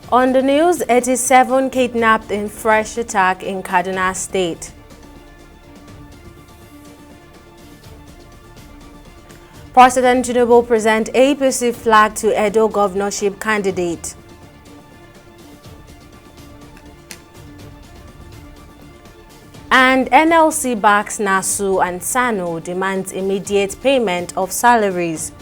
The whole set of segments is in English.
On the news, 87 kidnapped in fresh attack in Kaduna State. President Tinubu present APC flag to Edo governorship candidate. And NLC backs NASU and SANO demands immediate payment of salaries.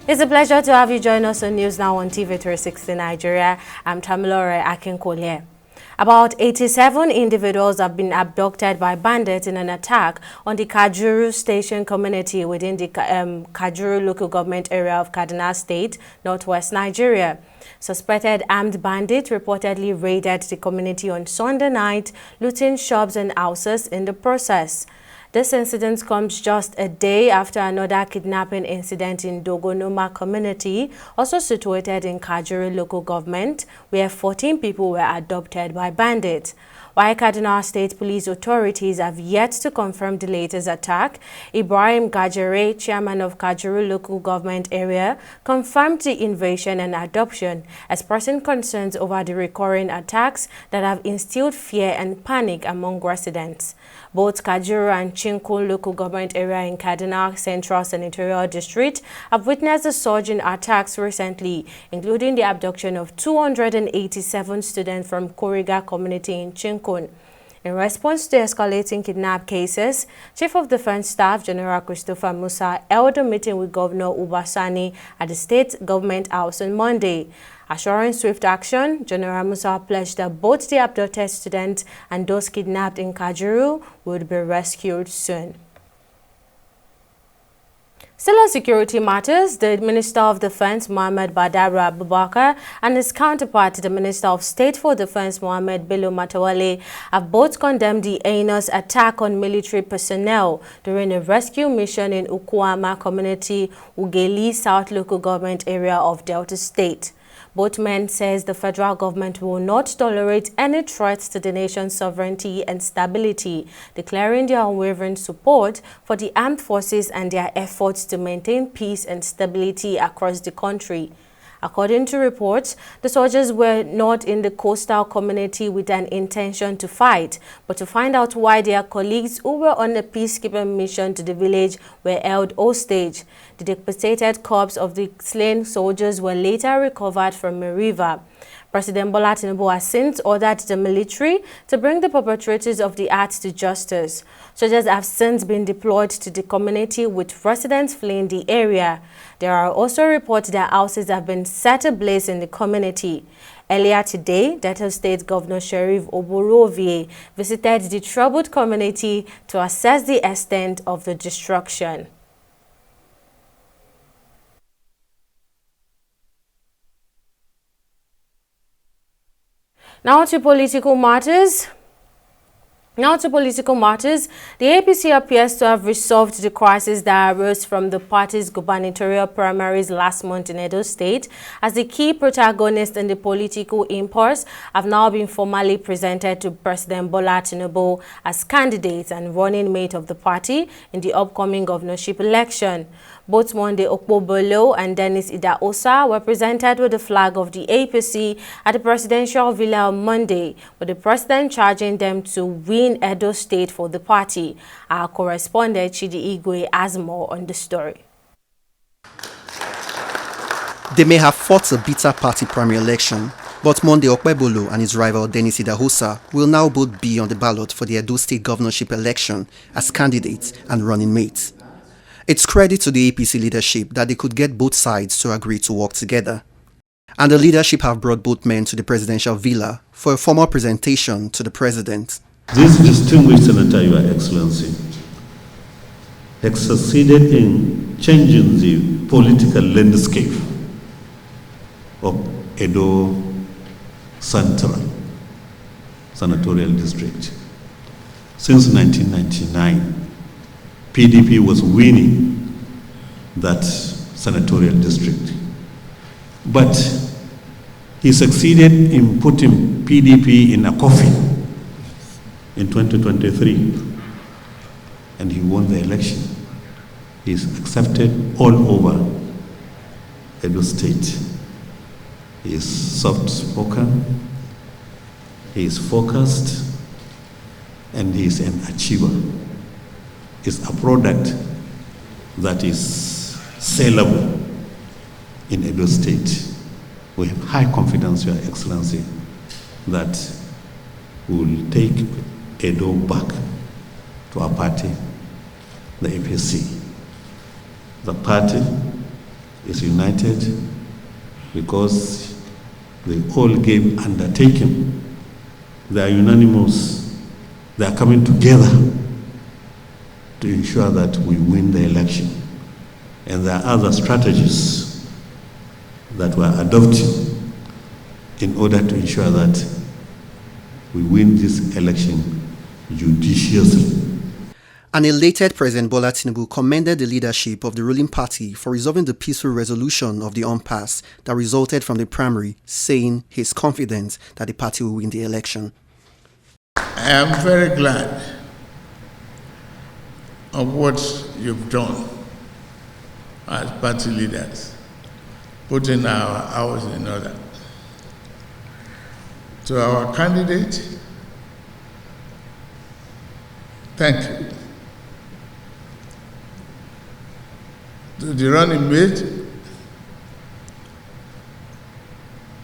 It's a pleasure to have you join us on News Now on TV 360 Nigeria. I'm Tamilore Akinkolye. About 87 individuals have been abducted by bandits in an attack on the Kajuru Station community within the Kajuru local government area of Kaduna State, northwest Nigeria. Suspected armed bandits reportedly raided the community on Sunday night, looting shops and houses in the process. This incident comes just a day after another kidnapping incident in Dogonoma community, also situated in Kajuru local government, where 14 people were abducted by bandits. While Kaduna State Police authorities have yet to confirm the latest attack, Ibrahim Gajere, chairman of Kajuru local government area, confirmed the invasion and adoption, expressing concerns over the recurring attacks that have instilled fear and panic among residents. Both Kajuru and Chinkun local government area in Kaduna Central Senatorial District have witnessed a surge in attacks recently, including the abduction of 287 students from Kuriga community in Chinkun. In response to escalating kidnap cases, Chief of Defense Staff General Christopher Musa held a meeting with Governor Ubasani at the State Government House on Monday. Assuring swift action, General Musa pledged that both the abducted students and those kidnapped in Kajuru would be rescued soon. Still on security matters, the Minister of Defense, Mohammed Badara Abubakar, and his counterpart, the Minister of State for Defense, Mohammed Bello Matawale, have both condemned the heinous attack on military personnel during a rescue mission in Ukuama community, Ugeli South local government area of Delta State. Both men says the federal government will not tolerate any threats to the nation's sovereignty and stability, declaring their unwavering support for the armed forces and their efforts to maintain peace and stability across the country. According to reports, the soldiers were not in the coastal community with an intention to fight, but to find out why their colleagues who were on a peacekeeping mission to the village were held hostage. The decapitated corpses of the slain soldiers were later recovered from a river. President Bola Tinubu has since ordered the military to bring the perpetrators of the act to justice. Soldiers have since been deployed to the community with residents fleeing the area. There are also reports that houses have been set ablaze in the community. Earlier today, Delta State Governor Sheriff Oborovie visited the troubled community to assess the extent of the destruction. Now to political matters. The APC appears to have resolved the crisis that arose from the party's gubernatorial primaries last month in Edo State, as the key protagonists in the political impasse have now been formally presented to President Bola Tinubu as candidates and running mate of the party in the upcoming governorship election. Both Monday Okpobolo and Dennis Idahosa were presented with the flag of the APC at the presidential villa on Monday, with the president charging them to win Edo State for the party. Our correspondent Chidi Igwe has more on the story. They may have fought a bitter party primary election, but Monday Okpebolo and his rival Dennis Idahosa will now both be on the ballot for the Edo State governorship election as candidates and running mates. It's credit to the APC leadership that they could get both sides to agree to work together. And the leadership have brought both men to the presidential villa for a formal presentation to the president. This distinguished senator, Your Excellency, has succeeded in changing the political landscape of Edo Central Senatorial District. Since 1999, PDP was winning that senatorial district. But he succeeded in putting PDP in a coffin in 2023, and he won the election. He is accepted all over Edo State. He is soft-spoken, he is focused, and he is an achiever. It's a product that is sellable in Edo State. We have high confidence, Your Excellency, that we will take Edo back to our party, the APC. The party is united because they all gave undertaking. They are unanimous. They are coming together to ensure that we win the election. And there are other strategies that we're adopting in order to ensure that we win this election judiciously. An elated President Bola Tinubu commended the leadership of the ruling party for resolving the peaceful resolution of the impasse that resulted from the primary, saying he is confident that the party will win the election. I am very glad of what you've done as party leaders, putting our house in order. To our candidate, thank you. To the running mate,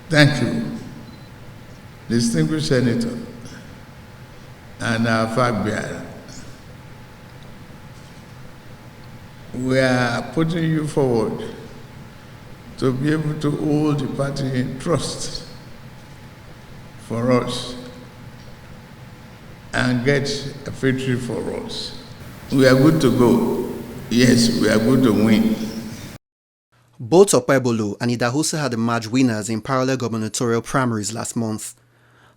thank you. Distinguished Senator and our flag bearer. We are putting you forward to be able to hold the party in trust for us and get a victory for us. We are good to go. Yes, we are good to win. Both Okpebholo and Idahosa had emerged winners in parallel gubernatorial primaries last month.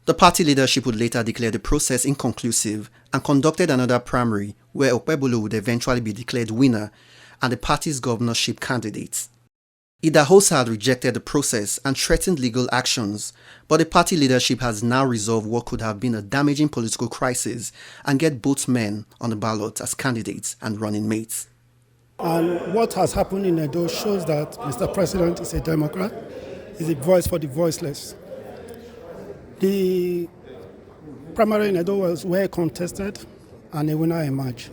The party leadership would later declare the process inconclusive and conducted another primary where Okpebholo would eventually be declared winner and the party's governorship candidate. Idahosa had rejected the process and threatened legal actions, but the party leadership has now resolved what could have been a damaging political crisis and get both men on the ballot as candidates and running mates. And what has happened in Edo shows that Mr. President is a Democrat, is a voice for the voiceless. The primary in Edo was well contested and a winner emerged.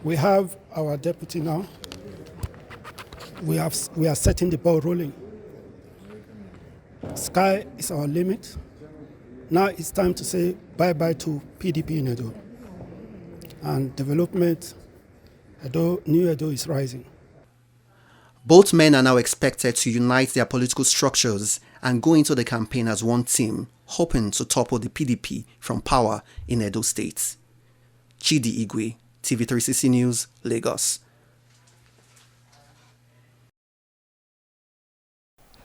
We have our deputy now. We are setting the ball rolling. Sky is our limit. Now it's time to say bye-bye to PDP in Edo. And development, New Edo is rising. Both men are now expected to unite their political structures and go into the campaign as one team, hoping to topple the PDP from power in Edo State. Chidi Igwe, TV360 News, Lagos.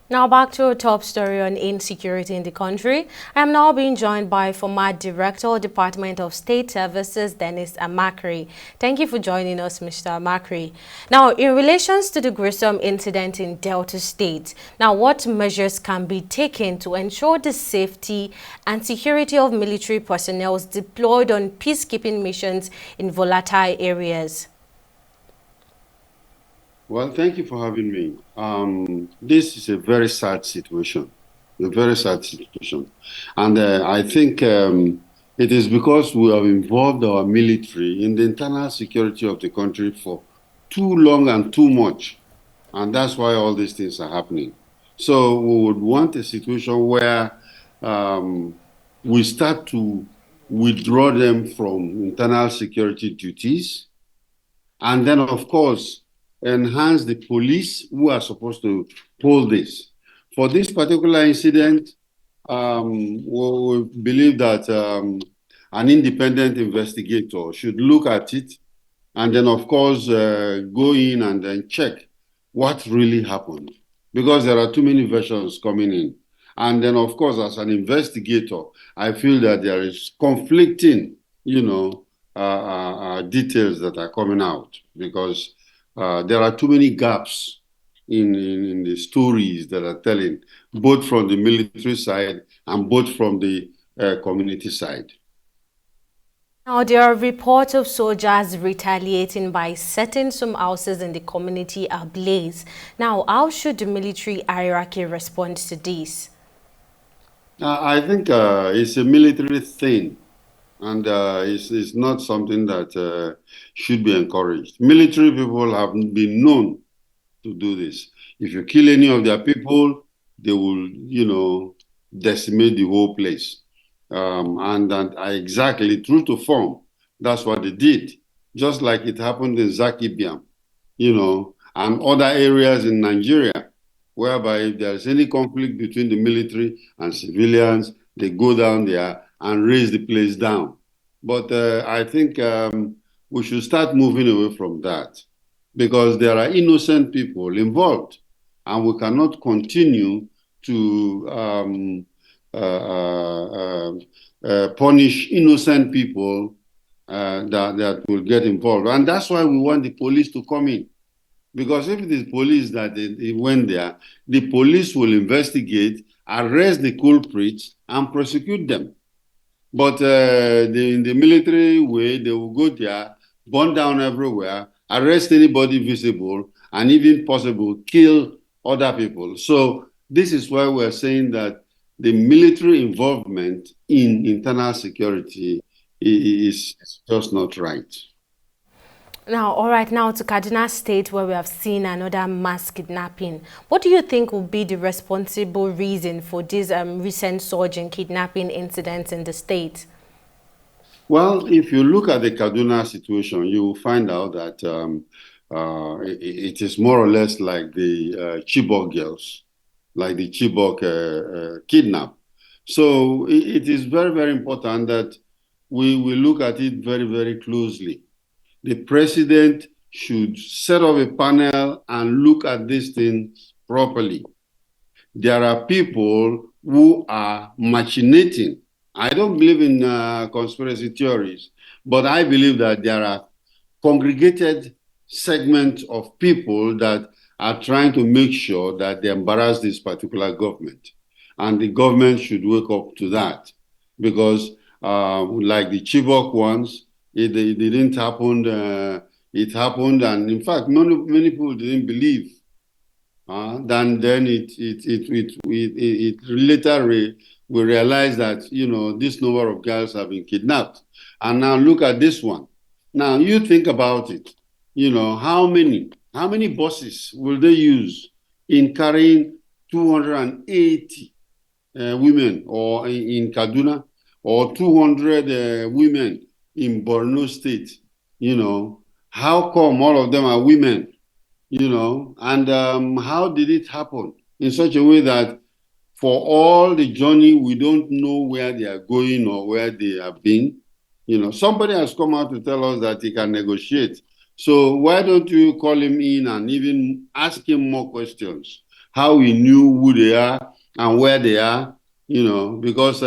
Now back to a top story on insecurity in the country. I am now being joined by former Director, Department of State Services, Dennis Amakri. Thank you for joining us, Mr. Amakri. Now, in relations to the gruesome incident in Delta State, now what measures can be taken to ensure the safety and security of military personnel deployed on peacekeeping missions in volatile areas? Well, thank you for having me. This is a very sad situation, And I think it is because we have involved our military in the internal security of the country for too long and too much. And that's why all these things are happening. So we would want a situation where we start to withdraw them from internal security duties. And then, of course, enhance the police who are supposed to pull this. For this particular incident, we believe that an independent investigator should look at it and then, of course, go in and then check what really happened, because there are too many versions coming in. And then, of course, as an investigator, I feel that there is conflicting, details that are coming out, because there are too many gaps in the stories that are telling, both from the military side and both from the community side. Now, there are reports of soldiers retaliating by setting some houses in the community ablaze. Now, how should the military hierarchy respond to this? I think it's a military thing, and it's not something that should be encouraged. Military people have been known to do this. If you kill any of their people, they will, decimate the whole place. And exactly true to form, that's what they did. Just like it happened in Zakibiam, and other areas in Nigeria, whereby if there's any conflict between the military and civilians, they go down there and raise the place down. But I think we should start moving away from that, because there are innocent people involved, and we cannot continue to punish innocent people that will get involved. And that's why we want the police to come in. Because if it is police that they went there, the police will investigate, arrest the culprits, and prosecute them. But in the military way, they will go there, burn down everywhere, arrest anybody visible, and even possible kill other people. So this is why we're saying that the military involvement in internal security is just not right. Now, all right, now to Kaduna State, where we have seen another mass kidnapping. What do you think will be the responsible reason for this recent surge in kidnapping incidents in the state? Well, if you look at the Kaduna situation, you will find out that it is more or less like the Chibok girls, like the Chibok kidnap. So it is very, very important that we look at it very, very closely. The president should set up a panel and look at these things properly. There are people who are machinating. I don't believe in conspiracy theories, but I believe that there are congregated segments of people that are trying to make sure that they embarrass this particular government. And the government should wake up to that, because like the Chibok ones, it didn't happen. It happened, and in fact, many people didn't believe. Then it later we realized that this number of girls have been kidnapped, and now look at this one. Now you think about it. How many buses will they use in carrying 280 women, or in Kaduna, or 200 women in Borno State? How come all of them are women? And how did it happen in such a way that for all the journey, we don't know where they are going or where they have been? Somebody has come out to tell us that he can negotiate. So why don't you call him in and even ask him more questions? How he knew who they are and where they are, because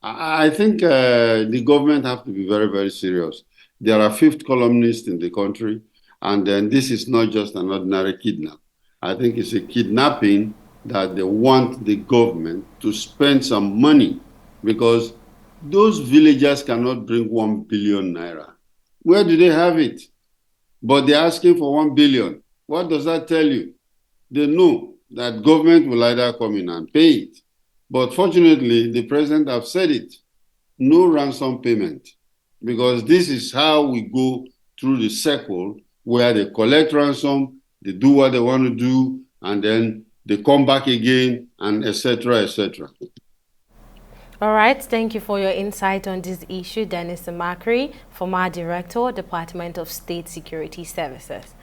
I think the government have to be very, very serious. There are fifth columnists in the country, and then this is not just an ordinary kidnap. I think it's a kidnapping that they want the government to spend some money, because those villagers cannot bring 1 billion naira. Where do they have it? But they're asking for 1 billion. What does that tell you? They know that government will either come in and pay it. But fortunately, the president have said it, no ransom payment, because this is how we go through the circle where they collect ransom, they do what they want to do, and then they come back again, and etc., etc. All right, thank you for your insight on this issue, Dennis Makri, former Director, Department of State Security Services.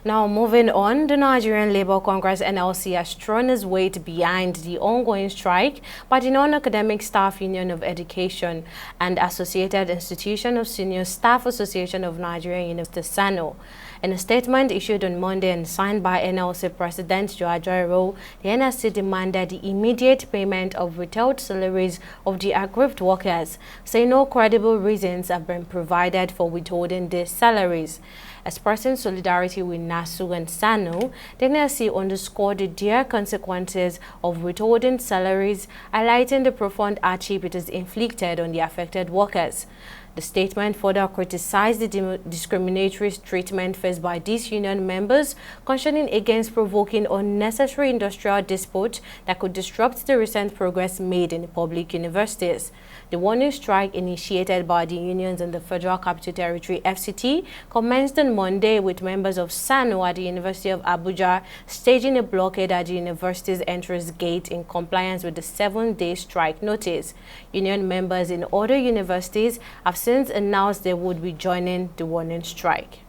Now, moving on, the Nigerian Labour Congress NLC has thrown its weight behind the ongoing strike by the Non-Academic Staff Union of Education and Associated Institution of Senior Staff Association of Nigerian University, SANO. In a statement issued on Monday and signed by NLC President Joe Ajaero, the NSC demanded the immediate payment of withheld salaries of the aggrieved workers, saying no credible reasons have been provided for withholding these salaries. Expressing solidarity with NASU and SANU, the NLC underscored the dire consequences of withholding salaries, highlighting the profound hardship it has inflicted on the affected workers. The statement further criticized the discriminatory treatment faced by these union members, cautioning against provoking unnecessary industrial dispute that could disrupt the recent progress made in the public universities. The warning strike initiated by the unions in the Federal Capital Territory FCT commenced on Monday with members of SANU at the University of Abuja staging a blockade at the university's entrance gate in compliance with the 7-day strike notice. Union members in other universities have since announced they would be joining the warning strike.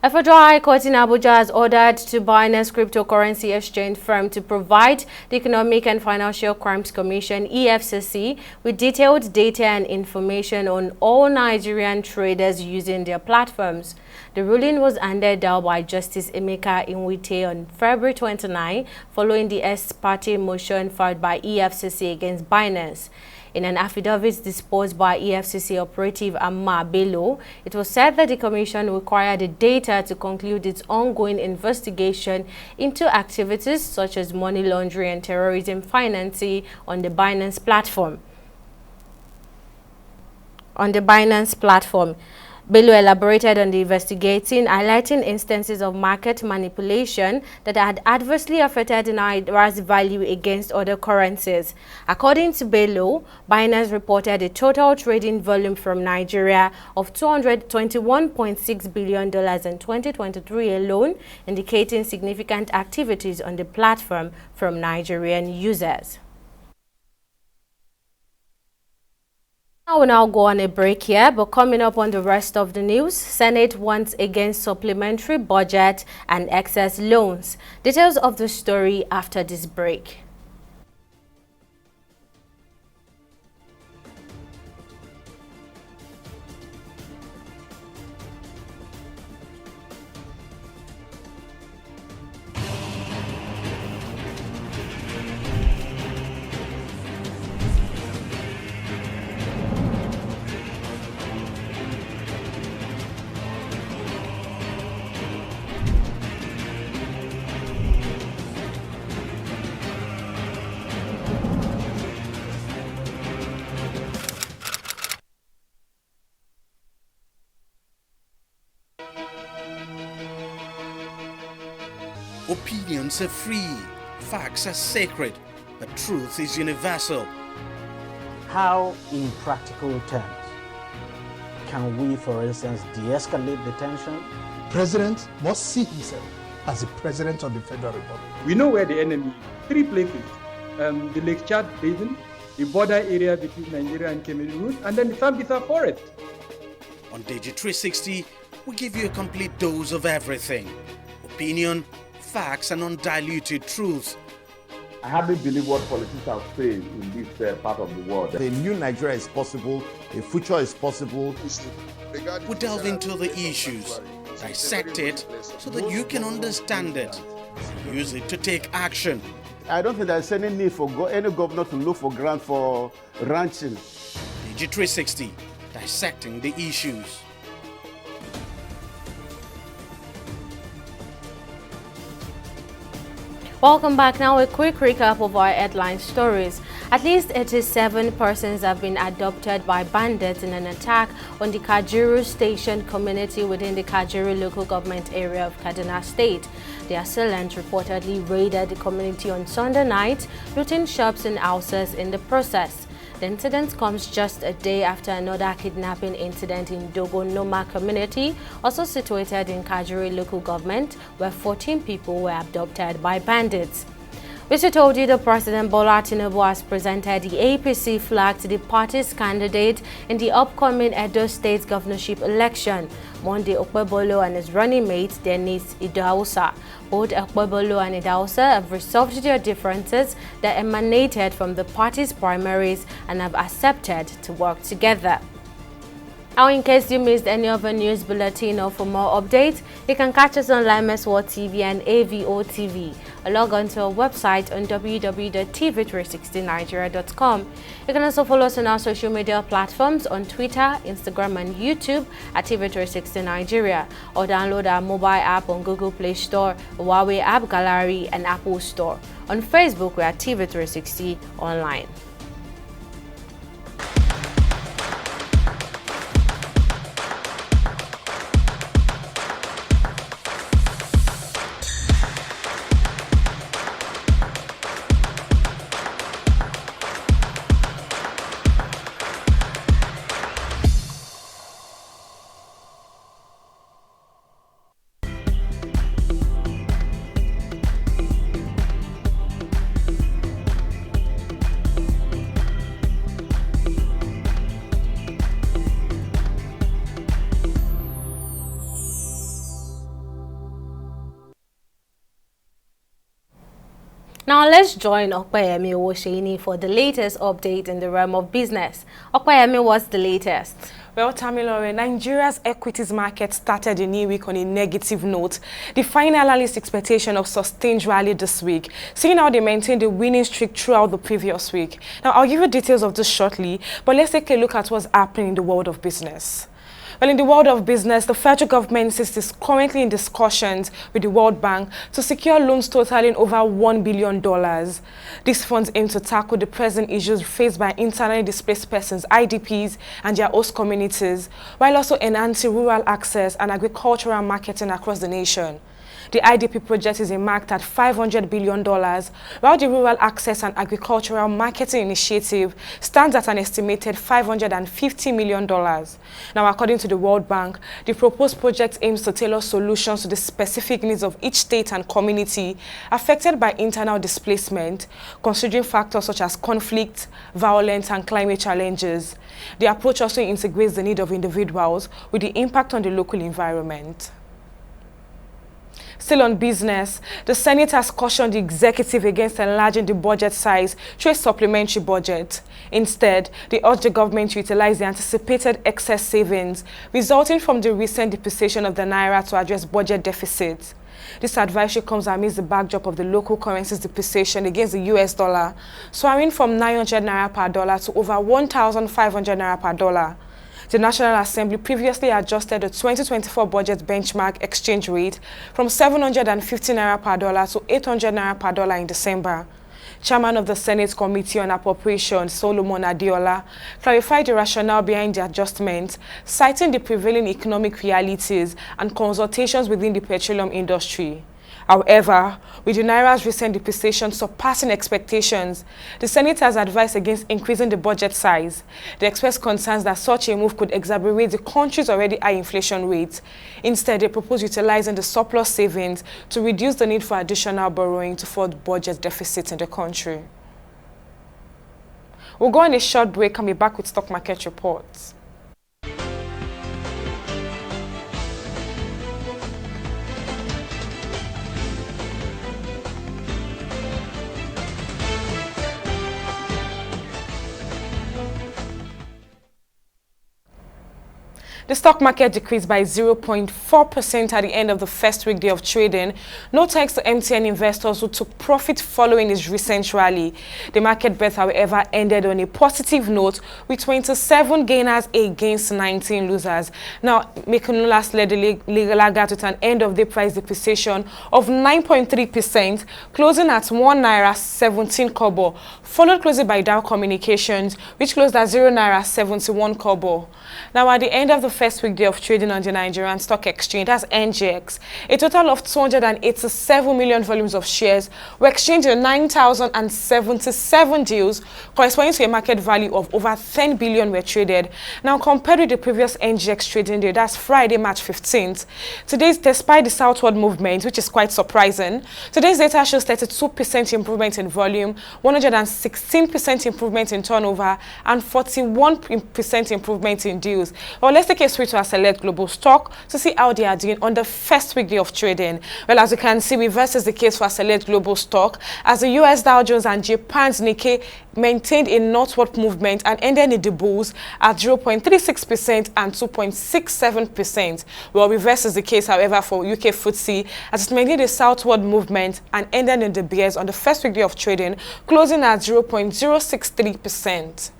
A federal high court in Abuja has ordered to Binance cryptocurrency exchange firm to provide the Economic and Financial Crimes Commission (EFCC) with detailed data and information on all Nigerian traders using their platforms. The ruling was handed down by Justice Emeka Inwite on February 29, following the ex parte motion filed by EFCC against Binance. In an affidavit disposed by EFCC operative Amma Bello, it was said that the Commission required the data to conclude its ongoing investigation into activities such as money laundering and terrorism financing on the Binance platform. Bello elaborated on the investigation, highlighting instances of market manipulation that had adversely affected Nigeria's value against other currencies. According to Bello, Binance reported a total trading volume from Nigeria of $221.6 billion in 2023 alone, indicating significant activities on the platform from Nigerian users. I will now go on a break here, but coming up on the rest of the news, Senate wants against supplementary budget and excess loans. Details of the story after this break. Opinions are free, facts are sacred, but truth is universal. How, in practical terms, can we, for instance, de-escalate the tension? President must see himself as the President of the Federal Republic. We know where the enemy is. 3 places, the Lake Chad Basin, the border area between Nigeria and Cameroon, and then the Sambisa Forest. On Digi 360, we give you a complete dose of everything. Opinion, facts, and undiluted truth. I hardly believe what politicians are saying in this part of the world. A new Nigeria is possible, a future is possible. We delve into the issues, dissect it so that you can understand it, use it to take action. I don't think there's any need for any governor to look for grant for ranching. Digi 360, dissecting the issues. Welcome back. Now a quick recap of our headline stories. At least 87 persons have been abducted by bandits in an attack on the Kajiru Station community within the Kajiru local government area of Kaduna State. The assailants reportedly raided the community on Sunday night, looting shops and houses in the process. The incident comes just a day after another kidnapping incident in Dogonoma community, also situated in Kajuri local government, where 14 people were abducted by bandits. We told you the President Bola Tinubu has presented the APC flag to the party's candidate in the upcoming Edo State governorship election. Monday, Okpebolo and his running mate, Dennis Idausa. Both Okpebolo and Idausa have resolved their differences that emanated from the party's primaries and have accepted to work together. Now, in case you missed any of our news bulletin or for more updates, you can catch us on Limes World TV and AVO TV, or log on to our website on www.tv360nigeria.com. You can also follow us on our social media platforms on Twitter, Instagram, and YouTube at TV360 Nigeria, or download our mobile app on Google Play Store, Huawei App Gallery, and Apple Store. On Facebook, we are TV360 Online. Now let's join Okpayemi Owosheini for the latest update in the realm of business. Okpayemi, what's the latest? Well, Tamilore, Nigeria's equities market started the new week on a negative note. The final analyst expectation of sustained rally this week, seeing how they maintained the winning streak throughout the previous week. Now, I'll give you details of this shortly, but let's take a look at what's happening in the world of business. Well, in the world of business, the federal government says it's currently in discussions with the World Bank to secure loans totaling over $1 billion. These funds aim to tackle the present issues faced by internally displaced persons, IDPs, and their host communities, while also enhancing rural access and agricultural marketing across the nation. The IDP project is marked at $500 billion, while the Rural Access and Agricultural Marketing Initiative stands at an estimated $550 million. Now, according to the World Bank, the proposed project aims to tailor solutions to the specific needs of each state and community affected by internal displacement, considering factors such as conflict, violence, and climate challenges. The approach also integrates the need of individuals with the impact on the local environment. Still on business, the Senate has cautioned the executive against enlarging the budget size through a supplementary budget. Instead, they urge the government to utilize the anticipated excess savings resulting from the recent depreciation of the naira to address budget deficits. This advisory comes amidst the backdrop of the local currency's depreciation against the US dollar, soaring from 900 naira per dollar to over 1,500 naira per dollar. The National Assembly previously adjusted the 2024 budget benchmark exchange rate from 750 naira per dollar to 800 naira per dollar in December. Chairman of the Senate Committee on Appropriations, Solomon Adeola, clarified the rationale behind the adjustment, citing the prevailing economic realities and consultations within the petroleum industry. However, with the naira's recent depreciation surpassing expectations, the Senate has advised against increasing the budget size. They expressed concerns that such a move could exacerbate the country's already high inflation rate. Instead, they propose utilizing the surplus savings to reduce the need for additional borrowing to fund budget deficits in the country. We'll go on a short break and be back with stock market reports. The stock market decreased by 0.4% at the end of the first weekday of trading, no thanks to MTN investors who took profit following its recent rally. The market breadth, however, ended on a positive note with 27 gainers against 19 losers. Now, Mekunulas led the laggard with an end-of-day price depreciation of 9.3%, closing at 1 naira 17 kobo, followed closely by Dow Communications, which closed at 0 naira 71 kobo. Now, at the end of the first weekday of trading on the Nigerian Stock Exchange, that's NGX, a total of 287 million volumes of shares were exchanged in 9,077 deals, corresponding to a market value of over 10 billion were traded. Now, compared with the previous NGX trading day, that's Friday, March 15th, despite the southward movement, which is quite surprising, today's data shows 32% improvement in volume, 116% improvement in turnover, and 41% improvement in deals. Well, let's take UK switched to a select global stock to see how they are doing on the first week day of trading. Well, as you can see, reverse is the case for a select global stock as the US Dow Jones and Japan's Nikkei maintained a northward movement and ended in the bulls at 0.36% and 2.67%. Well, reverse is the case, however, for UK FTSE as it maintained a southward movement and ended in the bears on the first week day of trading, closing at 0.063%.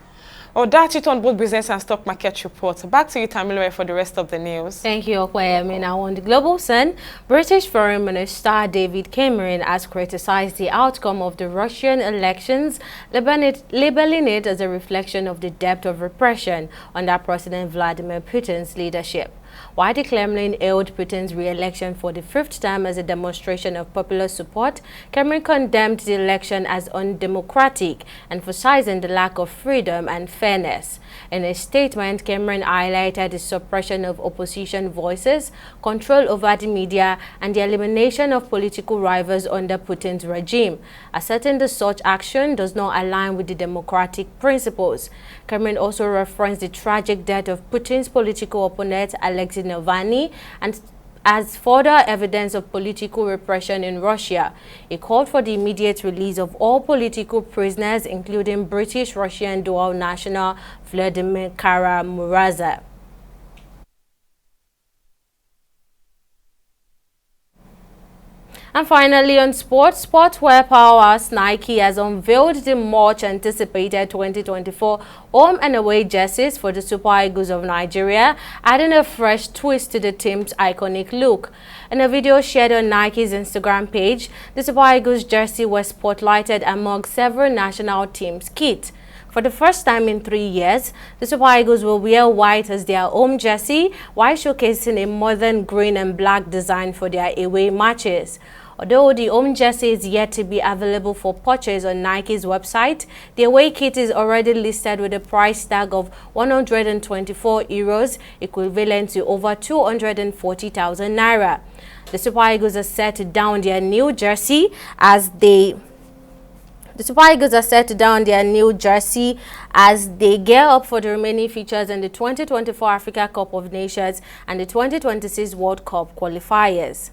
Well, that's it on both business and stock market reports. Back to you, Tamilore, for the rest of the news. Thank you, Okwayemi. Now on the Global Sun, British Foreign Minister David Cameron has criticized the outcome of the Russian elections, labeling it as a reflection of the depth of repression under President Vladimir Putin's leadership. While the Kremlin hailed Putin's re-election for the 5th time as a demonstration of popular support, Cameron condemned the election as undemocratic, emphasizing the lack of freedom and fairness. In a statement, Cameron highlighted the suppression of opposition voices, control over the media, and the elimination of political rivals under Putin's regime, asserting that such action does not align with the democratic principles. Cameron also referenced the tragic death of Putin's political opponent, Alexei Navalny, and as further evidence of political repression in Russia. He called for the immediate release of all political prisoners, including British-Russian dual national Vladimir Kara-Murza. And finally, on sportswear powerhouse Nike has unveiled the much-anticipated 2024 home and away jerseys for the Super Eagles of Nigeria, adding a fresh twist to the team's iconic look. In a video shared on Nike's Instagram page, the Super Eagles jersey was spotlighted among several national teams' kit. For the first time in 3 years, the Super Eagles will wear white as their home jersey, while showcasing a modern green and black design for their away matches. Although the home jersey is yet to be available for purchase on Nike's website, the away kit is already listed with a price tag of €124, equivalent to over 240,000 naira. The Super Eagles are set to don their new jersey as they gear up for the remaining features in the 2024 Africa Cup of Nations and the 2026 World Cup qualifiers.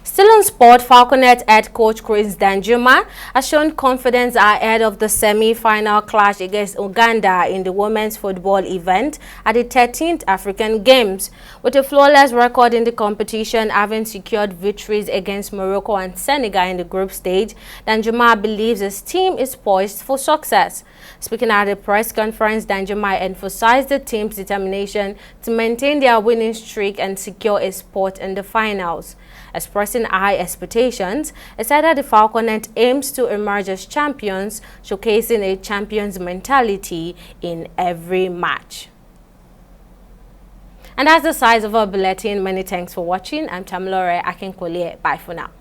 Still on sport, Falconet head coach Chris Danjuma has shown confidence ahead of the semi-final clash against Uganda in the women's football event at the 13th African Games. With a flawless record in the competition, having secured victories against Morocco and Senegal in the group stage, Danjuma believes his team is poised for success. Speaking at a press conference, Danjuma emphasized the team's determination to maintain their winning streak and secure a spot in the finals. Expressing high expectations, he said that the Falconet aims to emerge as champions, showcasing a champion's mentality in every match. And that's the size of our bulletin. Many thanks for watching. I'm Tamilore Akinkolie. Bye for now.